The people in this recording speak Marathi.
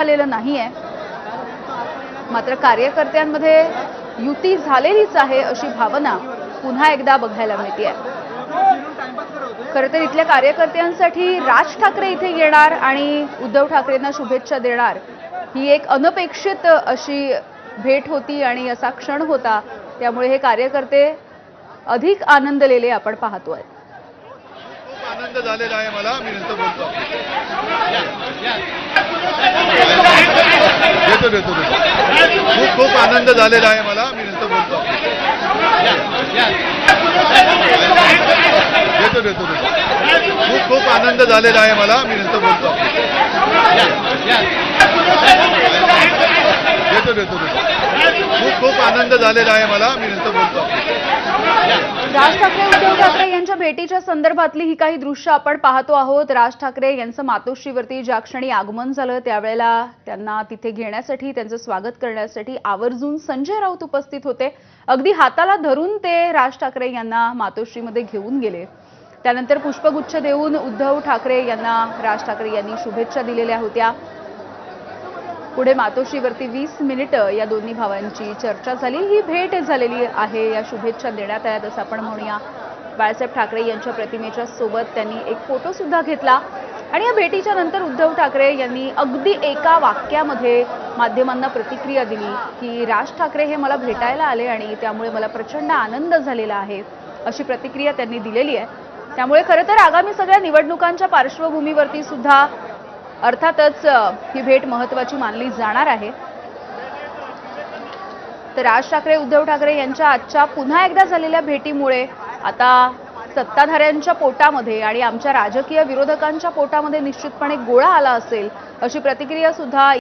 आलेलं नाहीये, मात्र कार्यकर्त्यांमध्ये युती झालेलीच आहे अशी भावना पुन्हा एकदा बघायला मिळतेय। खरं तर इथल्या कार्यकर्त्यांसाठी राज ठाकरे इथे येणार आणि उद्धव ठाकरेंना शुभेच्छा देणार ही एक अनपेक्षित अशी भेट होती आणि असा क्षण होता, त्यामुळे हे कार्यकर्ते अधिक आनंदलेले आपण पाहतोय। आनंद झालेला आहे मला, मी नंतर बोलतो। देतो खूप आनंद झालेला आहे मला, मी नंतर बोलतो। देतो खूप आनंद झालेला आहे मला, मी नंतर बोलतो। देतो खूप आनंद झालेला आहे मला, मी नंतर बोलतो। राज ठाकरे उद्धव ठाकरे यांच्या भेटीच्या संदर्भातली ही काही दृश्य आपण पाहतो आहोत। राज ठाकरे यांचं मातोश्रीवरती ज्या क्षणी आगमन झालं त्यावेळेला त्यांना तिथे घेण्यासाठी, त्यांचं स्वागत करण्यासाठी आवर्जून संजय राऊत उपस्थित होते। अगदी हाताला धरून ते राज ठाकरे यांना मातोश्रीमध्ये घेऊन गेले। त्यानंतर पुष्पगुच्छ देऊन उद्धव ठाकरे यांना राज ठाकरे यांनी शुभेच्छा दिलेल्या होत्या। पुढे मातोश्रीवरती 20 मिनिटं या दोन्ही भावांची चर्चा झाली, ही भेट झालेली आहे, या शुभेच्छा देण्यात आल्यात असं आपण म्हणूया। बाळासाहेब ठाकरे यांच्या प्रतिमेच्या सोबत त्यांनी एक फोटो सुद्धा घेतला आणि या भेटीच्या नंतर उद्धव ठाकरे यांनी अगदी एका वाक्यामध्ये माध्यमांना प्रतिक्रिया दिली की राज ठाकरे हे मला भेटायला आले आणि त्यामुळे मला प्रचंड आनंद झालेला आहे, अशी प्रतिक्रिया त्यांनी दिलेली आहे। त्यामुळे खरं तर आगामी सगळ्या निवडणुकांच्या पार्श्वभूमीवरती सुद्धा अर्थातच ही भेट महत्त्वाची मानली जाणार आहे। तर राज ठाकरे उद्धव ठाकरे यांच्या आजच्या पुन्हा एकदा झालेल्या भेटीमुळे आता सत्ताधाऱ्यांच्या पोटामध्ये आणि आमच्या राजकीय विरोधकांच्या पोटामध्ये निश्चितपणे गोळा आला असेल, अशी प्रतिक्रिया सुद्धा